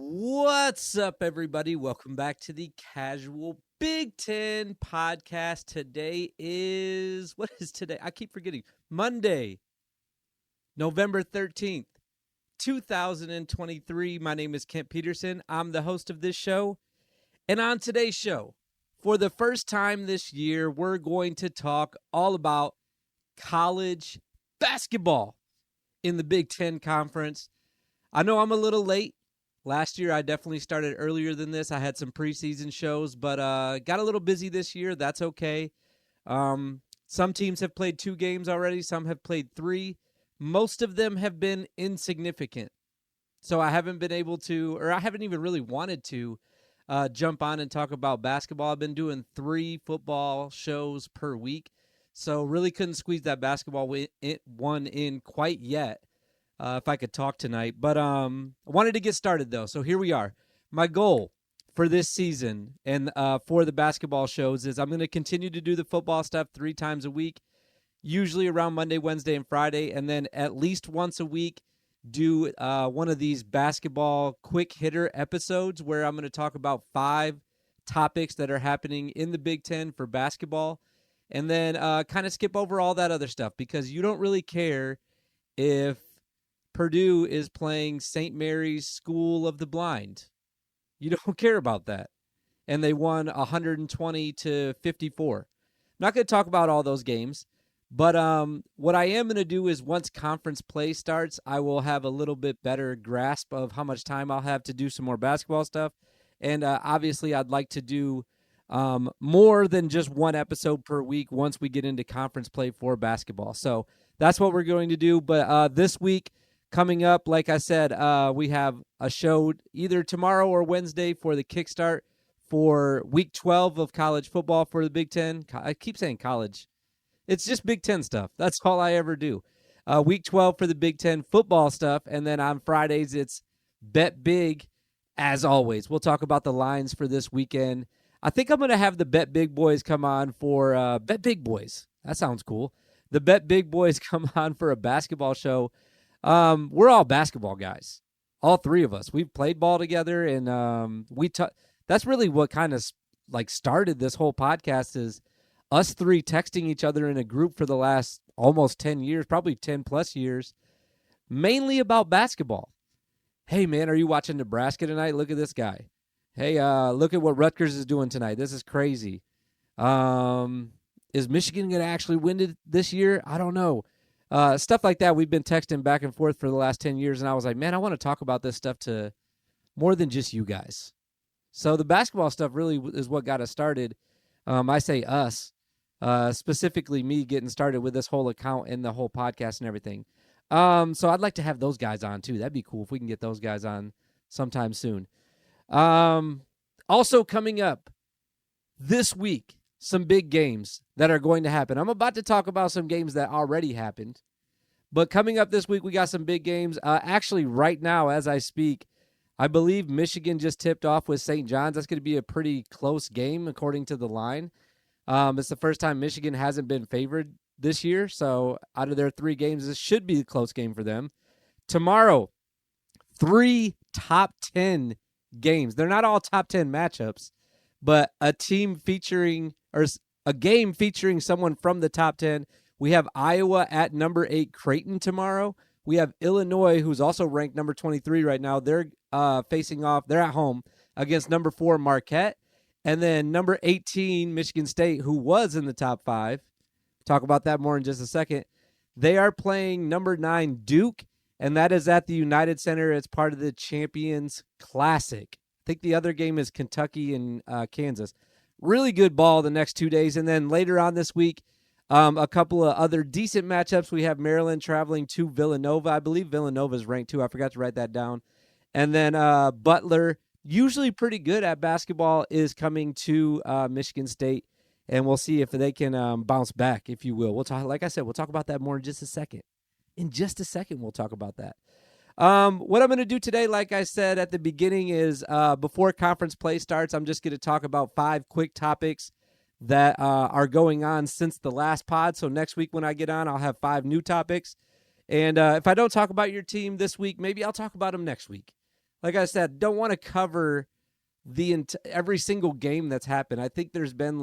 What's up, everybody? Welcome back to the Casual Big Ten podcast. Today is, what is today? I keep forgetting. Monday, November 13th, 2023. My name is Kent Peterson. I'm the host of this show. And on today's show, for the first time this year, we're going to talk all about college basketball in the Big Ten Conference. I know I'm a little late. Last year, I definitely started earlier than this. I had some preseason shows, but got a little busy this year. That's okay. Some teams have played 2 games already. Some have played 3. Most of them have been insignificant. So I haven't been able to, or I haven't even really wanted to jump on and talk about basketball. I've been doing 3 football shows per week. So really couldn't squeeze that basketball one in quite yet. If I could talk tonight. But I wanted to get started, though. So here we are. My goal for this season and for the basketball shows is I'm going to continue to do the football stuff 3 times a week, usually around Monday, Wednesday, and Friday, and then at least once a week do one of these basketball quick hitter episodes where I'm going to talk about 5 topics that are happening in the Big Ten for basketball, and then kind of skip over all that other stuff because you don't really care if Purdue is playing St. Mary's School of the Blind. You don't care about that. And they won 120-54. I'm not going to talk about all those games, but what I am going to do is once conference play starts, I will have a little bit better grasp of how much time I'll have to do some more basketball stuff. And obviously, I'd like to do more than just 1 episode per week once we get into conference play for basketball. So that's what we're going to do. But this week, coming up, like I said, we have a show either tomorrow or Wednesday for the kickstart for Week 12 of college football for the Big Ten. I keep saying college. It's just Big Ten stuff. That's all I ever do. Week 12 for the Big Ten football stuff, and then on Fridays it's Bet Big, as always. We'll talk about the lines for this weekend. I think I'm going to have the Bet Big Boys come on for Bet Big Boys. That sounds cool. The Bet Big Boys come on for a basketball show. We're all basketball guys, all 3 of us. We've played ball together, and that's really what kind of like started this whole podcast is us 3 texting each other in a group for the last almost 10 years, probably 10 plus years, mainly about basketball. Hey man, are you watching Nebraska tonight? Look at this guy. Hey, look at what Rutgers is doing tonight. This is crazy. Is Michigan going to actually win it this year? I don't know. Stuff like that. We've been texting back and forth for the last 10 years, and I was like, man, I want to talk about this stuff to more than just you guys. So the basketball stuff really is what got us started. I say us, specifically me getting started with this whole account and the whole podcast and everything. So I'd like to have those guys on, too. That'd be cool if we can get those guys on sometime soon. Also coming up this week, some big games that are going to happen. I'm about to talk about some games that already happened, but coming up this week, we got some big games. Actually, right now, as I speak, I believe Michigan just tipped off with St. John's. That's going to be a pretty close game, according to the line. It's the first time Michigan hasn't been favored this year, so out of their 3 games, this should be a close game for them. Tomorrow, 3 top 10 games. They're not all top 10 matchups, but a game featuring someone from the top 10. We have Iowa at number 8 Creighton tomorrow. We have Illinois, who's also ranked number 23 right now. They're facing off. They're at home against number 4 Marquette. And then number 18 Michigan State, who was in the top 5. Talk about that more in just a second. They are playing number 9 Duke, and that is at the United Center. It's part of the Champions Classic. I think the other game is Kentucky and Kansas. Really good ball the next 2 days. And then later on this week, a couple of other decent matchups. We have Maryland traveling to Villanova. I believe Villanova is ranked too. I forgot to write that down. And then Butler, usually pretty good at basketball, is coming to Michigan State. And we'll see if they can bounce back, if you will. We'll talk, like I said, we'll talk about that more in just a second. In just a second, we'll talk about that. What I'm going to do today, like I said at the beginning, is before conference play starts, I'm just going to talk about 5 quick topics that are going on since the last pod. So next week when I get on, I'll have 5 new topics. And if I don't talk about your team this week, maybe I'll talk about them next week. like I said, don't want to cover every single game that's happened. I think there's been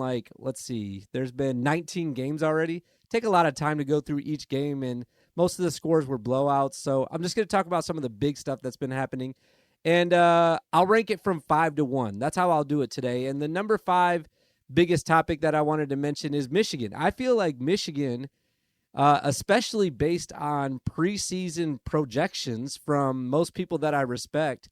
there's been 19 games already. Take a lot of time to go through each game, and most of the scores were blowouts. So I'm just going to talk about some of the big stuff that's been happening, and I'll rank it from 5 to 1. That's how I'll do it today. And the number 5 biggest topic that I wanted to mention is Michigan. I feel like Michigan, especially based on preseason projections from most people that I respect,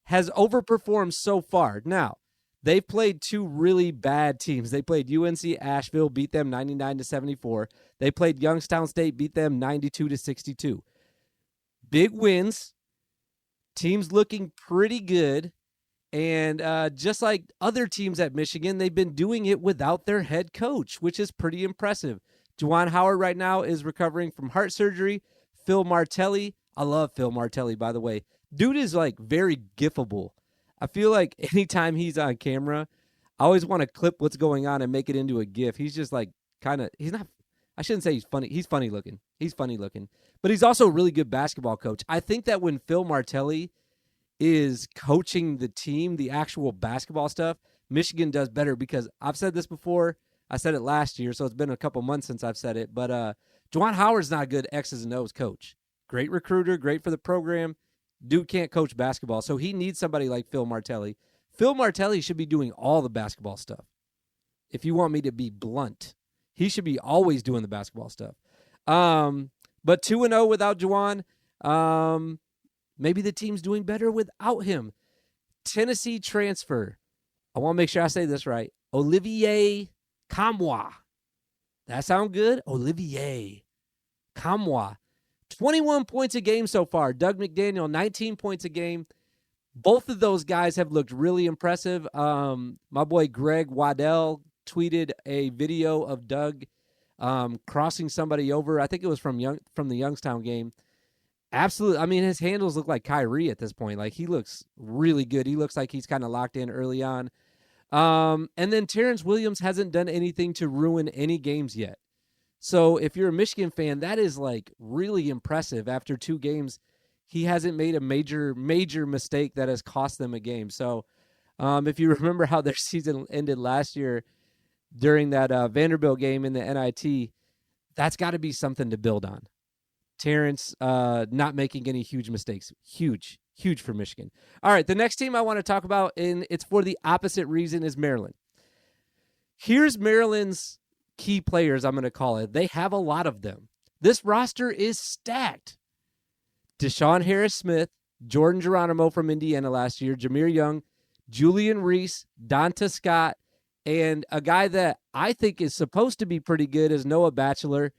has overperformed so far. Now, they've played 2 really bad teams. They played UNC Asheville, beat them 99-74. They played Youngstown State, beat them 92-62. Big wins. Teams looking pretty good. And just like other teams at Michigan, they've been doing it without their head coach, which is pretty impressive. Juwan Howard right now is recovering from heart surgery. Phil Martelli. I love Phil Martelli, by the way. Dude is like very gifable. I feel like anytime he's on camera, I always want to clip what's going on and make it into a gif. He's just like he's not, I shouldn't say he's funny. He's funny looking. But he's also a really good basketball coach. I think that when Phil Martelli is coaching the team, the actual basketball stuff, Michigan does better, because I've said this before. I said it last year, so it's been a couple months since I've said it. But Juwan Howard's not a good X's and O's coach. Great recruiter, great for the program. Dude can't coach basketball, so he needs somebody like Phil Martelli. Phil Martelli should be doing all the basketball stuff. If you want me to be blunt, he should be always doing the basketball stuff. But 2-0 without Juwan. Maybe the team's doing better without him. Tennessee transfer. I want to make sure I say this right. Olivier Kamwa. That sound good? Olivier Kamwa. 21 points a game so far. Doug McDaniel, 19 points a game. Both of those guys have looked really impressive. My boy Greg Waddell tweeted a video of Doug crossing somebody over. I think it was from the Youngstown game. Absolutely. I mean, his handles look like Kyrie at this point. Like, he looks really good. He looks like he's kind of locked in early on. And then Terrence Williams hasn't done anything to ruin any games yet. So if you're a Michigan fan, that is like really impressive. After 2 games, he hasn't made a major mistake that has cost them a game. So if you remember how their season ended last year during that Vanderbilt game in the NIT, that's got to be something to build on. Terrence not making any huge mistakes. Huge for Michigan. All right, the next team I want to talk about, and it's for the opposite reason, is Maryland. Here's Maryland's key players, I'm going to call it. They have a lot of them. This roster is stacked. Deshaun Harris-Smith, Jordan Geronimo from Indiana last year, Jameer Young, Julian Reese, Donta Scott, and a guy that I think is supposed to be pretty good is Noah Batchelor.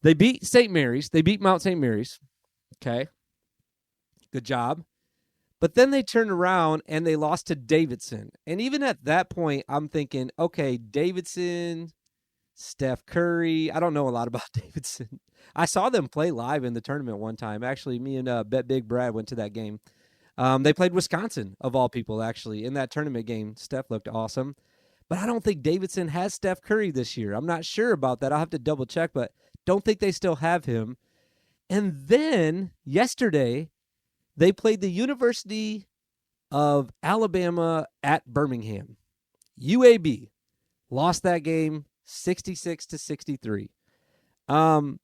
They beat St. Mary's. They beat Mount St. Mary's. Okay. Good job. But then they turned around and they lost to Davidson. And even at that point, I'm thinking, okay, Davidson, Steph Curry. I don't know a lot about Davidson. I saw them play live in the tournament one time. Actually, me and Bet Big Brad went to that game. They played Wisconsin, of all people, actually. In that tournament game, Steph looked awesome. But I don't think Davidson has Steph Curry this year. I'm not sure about that. I'll have to double check, but don't think they still have him. And then yesterday, they played the University of Alabama at Birmingham. UAB lost that game 66-63.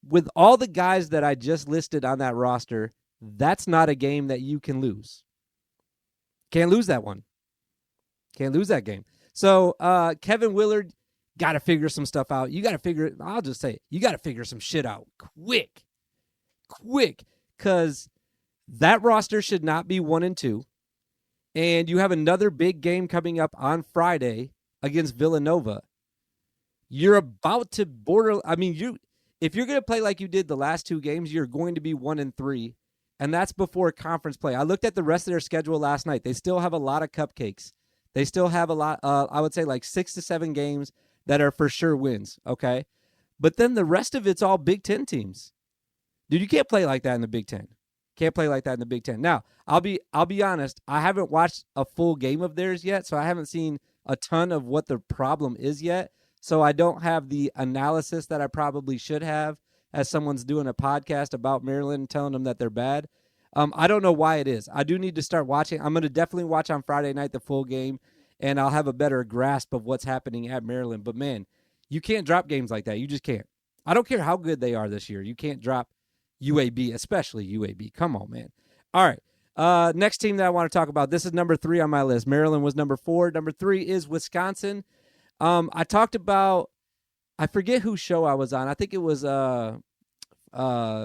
With all the guys that I just listed on that roster, that's not a game that you can lose. Can't lose that one. Can't lose that game. So Kevin Willard, got to figure some stuff out. You got to figure it. I'll just say it. You got to figure some shit out quick, because that roster should not be 1-2. And you have another big game coming up on Friday against Villanova. You're about to if you're going to play like you did the last 2 games, you're going to be 1-3. And that's before conference play. I looked at the rest of their schedule last night. They still have a lot of cupcakes. They still have a lot, I would say like 6 to 7 games that are for sure wins, okay? But then the rest of it's all Big Ten teams. Dude, you can't play like that in the Big Ten. Can't play like that in the Big Ten. Now, I'll be honest, I haven't watched a full game of theirs yet, so I haven't seen a ton of what the problem is yet. So I don't have the analysis that I probably should have as someone's doing a podcast about Maryland and telling them that they're bad. I don't know why it is. I do need to start watching. I'm going to definitely watch on Friday night the full game, and I'll have a better grasp of what's happening at Maryland. But, man, you can't drop games like that. You just can't. I don't care how good they are this year. You can't drop UAB, especially UAB. Come on, man. All right. Next team that I want to talk about, this is number 3 on my list. Maryland was number 4. Number 3 is Wisconsin. I talked about, I forget whose show I was on. I think it was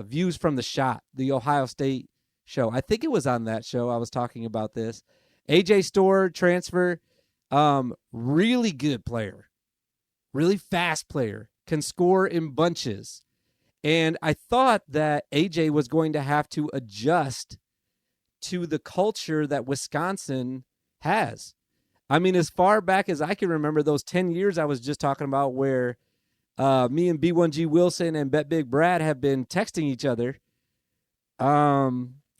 Views from the Shot, the Ohio State show. I think it was on that show I was talking about this. AJ Storr, transfer, really good player, really fast player, can score in bunches. And I thought that AJ was going to have to adjust to the culture that Wisconsin has. I mean, as far back as I can remember, those 10 years I was just talking about where me and B1G Wilson and Bet Big Brad have been texting each other.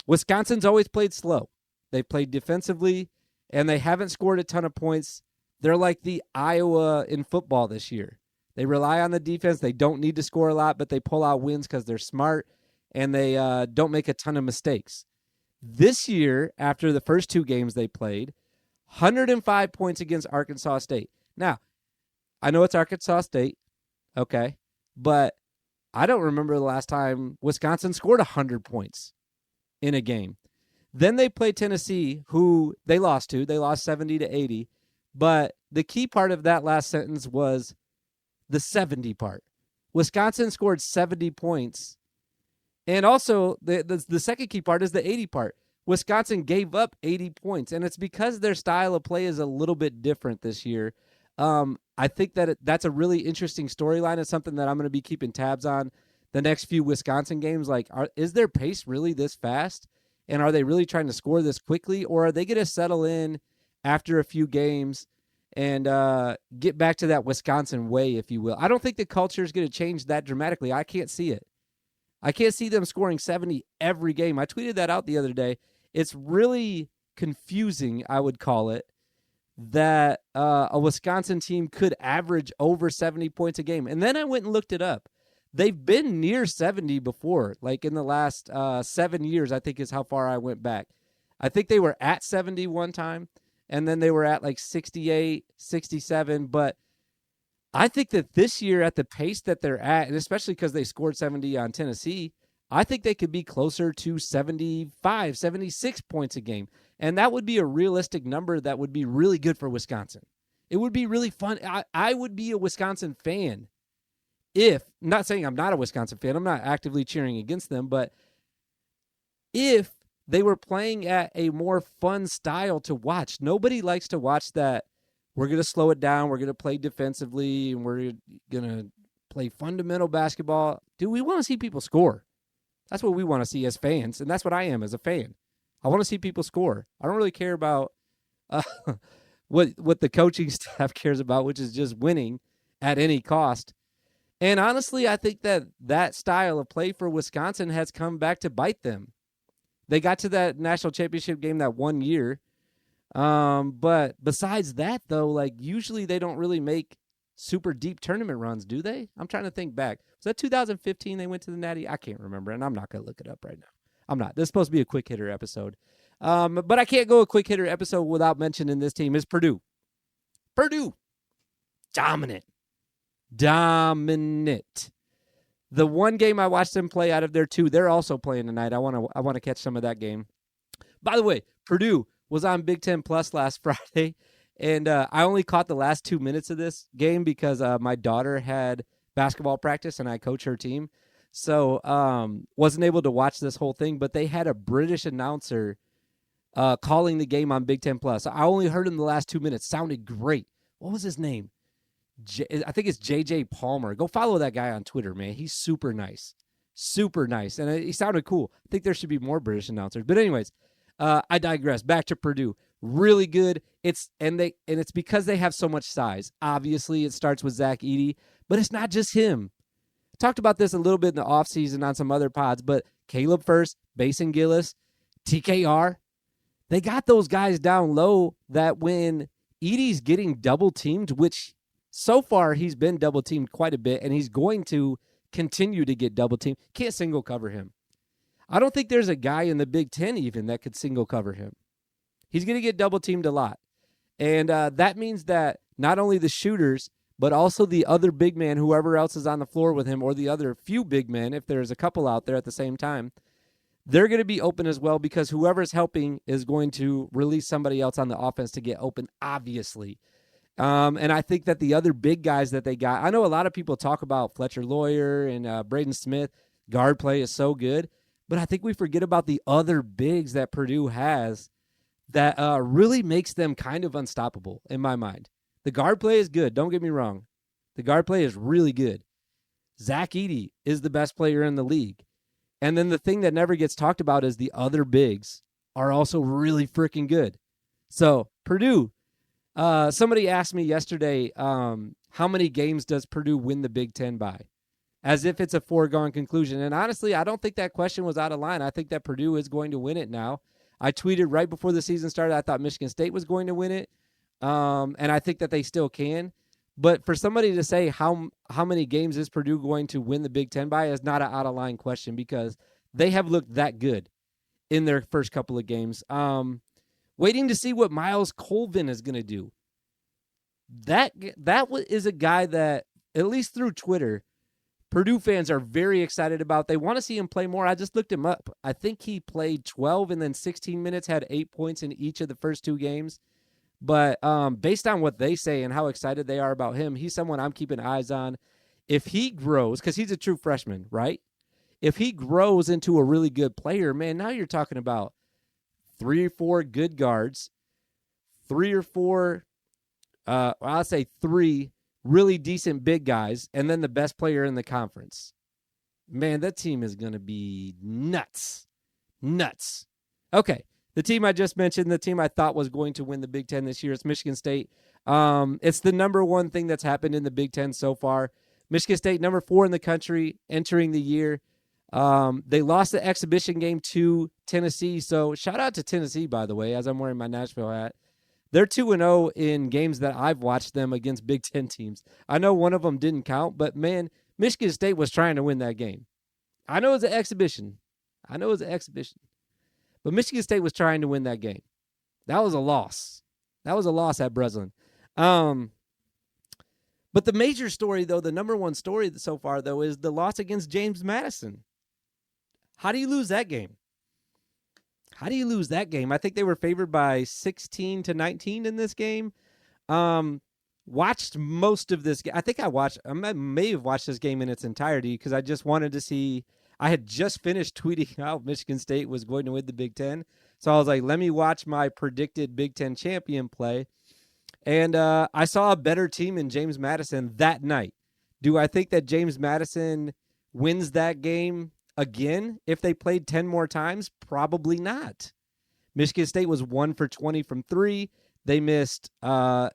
Wisconsin's always played slow. They played defensively, and they haven't scored a ton of points. They're like the Iowa in football this year. They rely on the defense. They don't need to score a lot, but they pull out wins because they're smart, and they don't make a ton of mistakes. This year, after the first 2 games they played, 105 points against Arkansas State. Now, I know it's Arkansas State, okay, but I don't remember the last time Wisconsin scored 100 points in a game. Then they played Tennessee, who they lost to. They lost 70-80. But the key part of that last sentence was the 70 part. Wisconsin scored 70 points. And also, the second key part is the 80 part. Wisconsin gave up 80 points, and it's because their style of play is a little bit different this year. I think that that's a really interesting storyline. It's something that I'm going to be keeping tabs on the next few Wisconsin games. Like, is their pace really this fast? And are they really trying to score this quickly? Or are they going to settle in after a few games and get back to that Wisconsin way, if you will? I don't think the culture is going to change that dramatically. I can't see it. I can't see them scoring 70 every game. I tweeted that out the other day. It's really confusing, I would call it, that a Wisconsin team could average over 70 points a game. And then I went and looked it up. They've been near 70 before, like in the last 7 years, I think is how far I went back. I think they were at 70 one time, and then they were at like 68, 67. But I think that this year at the pace that they're at, and especially because they scored 70 on Tennessee, I think they could be closer to 75, 76 points a game. And that would be a realistic number that would be really good for Wisconsin. It would be really fun. I would be a Wisconsin fan if, not saying I'm not a Wisconsin fan, I'm not actively cheering against them, but if they were playing at a more fun style to watch. Nobody likes to watch that. We're going to slow it down. We're going to play defensively, and we're going to play fundamental basketball. Dude, we want to see people score. That's what we want to see as fans, and that's what I am as a fan. I want to see people score. I don't really care about what the coaching staff cares about, which is just winning at any cost. And honestly, I think that style of play for Wisconsin has come back to bite them. They got to that national championship game that one year. But besides that, though, like usually they don't really make super deep tournament runs, do they? I'm trying to think back. Was that 2015 they went to the Natty? I can't remember, and I'm not going to look it up right now. I'm not. This is supposed to be a quick hitter episode. But I can't go a quick hitter episode without mentioning this team is Purdue. Purdue. Dominant. The one game I watched them play out of their 2, they're also playing tonight. I want to catch some of that game. By the way, Purdue was on Big Ten Plus last Friday, and I only caught the last 2 minutes of this game because my daughter had basketball practice and I coach her team. So wasn't able to watch this whole thing, but they had a British announcer calling the game on Big Ten Plus. I only heard him the last 2 minutes. Sounded great. What was his name? I think it's JJ Palmer. Go follow that guy on Twitter, man. He's super nice. Super nice. And he sounded cool. I think there should be more British announcers. But anyways, I digress. Back to Purdue. Really good. It's because they have so much size. Obviously, it starts with Zach Edey, but it's not just him. I talked about this a little bit in the offseason on some other pods, but Caleb First, Basin Gillis, TKR, they got those guys down low that when Edey's getting double-teamed, which so far he's been double-teamed quite a bit, and he's going to continue to get double-teamed, can't single cover him. I don't think there's a guy in the Big Ten even that could single cover him. He's going to get double teamed a lot. And that means that not only the shooters, but also the other big man, whoever else is on the floor with him, or the other few big men, if there's a couple out there at the same time, they're going to be open as well, because whoever's helping is going to release somebody else on the offense to get open, obviously. And I think that the other big guys that they got, I know a lot of people talk about Fletcher Lawyer and Braden Smith. Guard play is so good. But I think we forget about the other bigs that Purdue has that really makes them kind of unstoppable in my mind. The guard play is good. Don't get me wrong. The guard play is really good. Zach Edey is the best player in the league. And then the thing that never gets talked about is the other bigs are also really freaking good. So Purdue, somebody asked me yesterday, how many games does Purdue win the Big Ten by? As if it's a foregone conclusion. And honestly, I don't think that question was out of line. I think that Purdue is going to win it now. I tweeted right before the season started, I thought Michigan State was going to win it. And I think that they still can. But for somebody to say how many games is Purdue going to win the Big Ten by is not an out-of-line question, because they have looked that good in their first couple of games. Waiting to see what Miles Colvin is going to do. That is a guy that, at least through Twitter, Purdue fans are very excited about. They want to see him play more. I just looked him up. I think he played 12 and then 16 minutes, had 8 points in each of the first two games. But based on what they say and how excited they are about him, he's someone I'm keeping eyes on. If he grows, because he's a true freshman, right? If he grows into a really good player, man, now you're talking about 3 or 4 good guards, 3 or 4, I'll say 3 really decent big guys, and then the best player in the conference. Man, that team is going to be nuts. Nuts. Okay. The team I just mentioned, the team I thought was going to win the Big Ten this year, is Michigan State. It's the number one thing that's happened in the Big Ten so far. Michigan State, number 4 in the country entering the year. They lost the exhibition game to Tennessee. So shout out to Tennessee, by the way, as I'm wearing my Nashville hat. They're 2-0 in games that I've watched them against Big Ten teams. I know one of them didn't count, but man, Michigan State was trying to win that game. I know it's an exhibition. But Michigan State was trying to win that game. That was a loss. That was a loss at Breslin. But the major story, though, the number one story so far, though, is the loss against James Madison. How do you lose that game? I think they were favored by 16-19 in this game. Watched most of this game. I may have watched this game in its entirety because I just wanted to see. I had just finished tweeting out Michigan State was going to win the Big Ten. So I was like, let me watch my predicted Big Ten champion play. And I saw a better team in James Madison that night. Do I think that James Madison wins that game again if they played 10 more times? Probably not. Michigan State was 1 for 20 from 3. They missed, I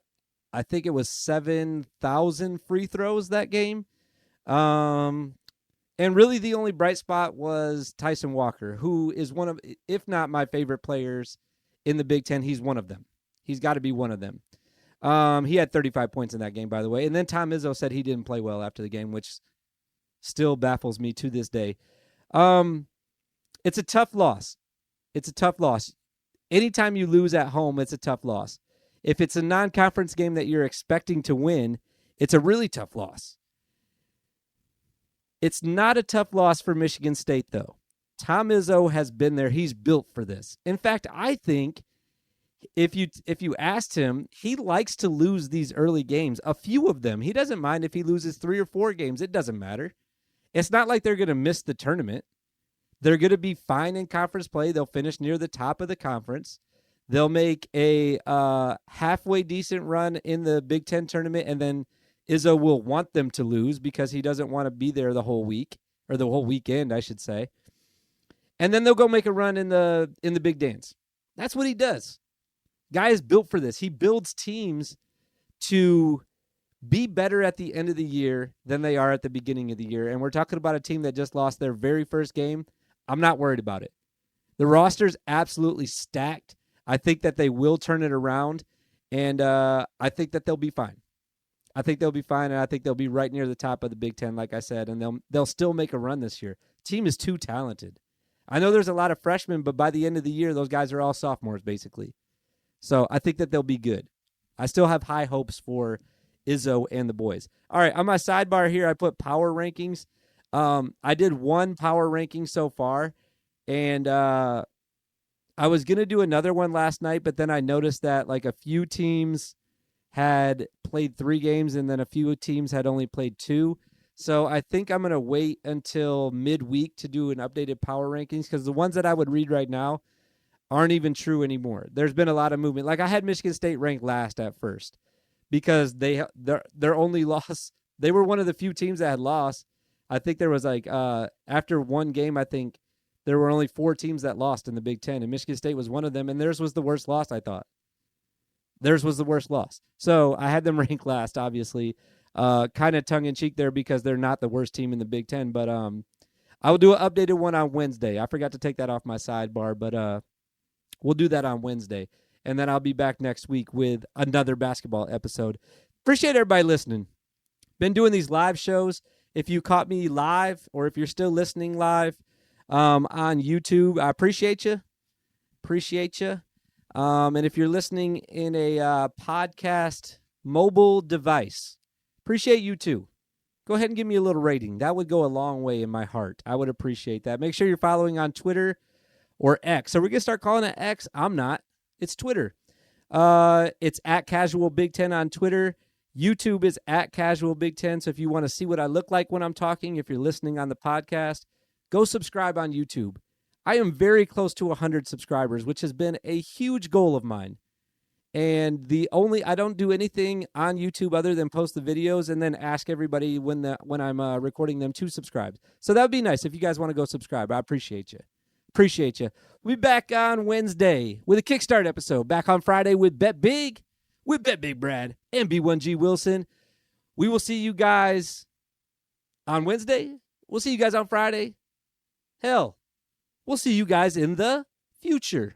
think it was 7,000 free throws that game. And really the only bright spot was Tyson Walker, who is one of, if not my favorite players in the Big Ten, he's one of them. He's got to be one of them. He had 35 points in that game, by the way. And then Tom Izzo said he didn't play well after the game, which still baffles me to this day. It's a tough loss. Anytime you lose at home, it's a tough loss. If it's a non-conference game that you're expecting to win, it's a really tough loss. It's not a tough loss for Michigan State, though. Tom Izzo has been there. He's built for this. In fact, I think if you asked him, he likes to lose these early games, a few of them. He doesn't mind if he loses 3 or 4 games. It doesn't matter. It's not like they're going to miss the tournament. They're going to be fine in conference play. They'll finish near the top of the conference. They'll make a halfway decent run in the Big Ten tournament, and then Izzo will want them to lose because he doesn't want to be there the whole week, or the whole weekend, I should say. And then they'll go make a run in the Big Dance. That's what he does. Guy is built for this. He builds teams to be better at the end of the year than they are at the beginning of the year. And we're talking about a team that just lost their very first game. I'm not worried about it. The roster's absolutely stacked. I think that they will turn it around, and I think that they'll be fine. And I think they'll be right near the top of the Big Ten, like I said, and they'll still make a run this year. Team is too talented. I know there's a lot of freshmen, but by the end of the year, those guys are all sophomores, basically. So I think that they'll be good. I still have high hopes for Izzo and the boys. All right, on my sidebar here, I put power rankings. I did one power ranking so far, and I was going to do another one last night, but then I noticed that like a few teams had played 3 games and then a few teams had only played 2. So I think I'm going to wait until midweek to do an updated power rankings because the ones that I would read right now aren't even true anymore. There's been a lot of movement. Like I had Michigan State ranked last at first because their only loss, they were one of the few teams that had lost. I think there was like after one game, I think there were only 4 teams that lost in the Big Ten, and Michigan State was one of them, and theirs was the worst loss, I thought. Theirs was the worst loss. So I had them ranked last, obviously. Kind of tongue-in-cheek there because they're not the worst team in the Big Ten. But I will do an updated one on Wednesday. I forgot to take that off my sidebar, but we'll do that on Wednesday. And then I'll be back next week with another basketball episode. Appreciate everybody listening. Been doing these live shows. If you caught me live or if you're still listening live on YouTube, I appreciate you. Appreciate you. And if you're listening in a podcast mobile device, appreciate you too. Go ahead and give me a little rating. That would go a long way in my heart. I would appreciate that. Make sure you're following on Twitter or X. So we're going to start calling it X. I'm not. It's Twitter. It's at Casual Big Ten on Twitter. YouTube is at Casual Big Ten. So if you want to see what I look like when I'm talking, if you're listening on the podcast, go subscribe on YouTube. I am very close to 100 subscribers, which has been a huge goal of mine. And I don't do anything on YouTube other than post the videos and then ask everybody when I'm recording them to subscribe. So that would be nice if you guys want to go subscribe. I appreciate you. Appreciate you. We'll be back on Wednesday with a Kickstart episode. Back on Friday with Bet Big Brad and B1G Wilson. We will see you guys on Wednesday. We'll see you guys on Friday. Hell, we'll see you guys in the future.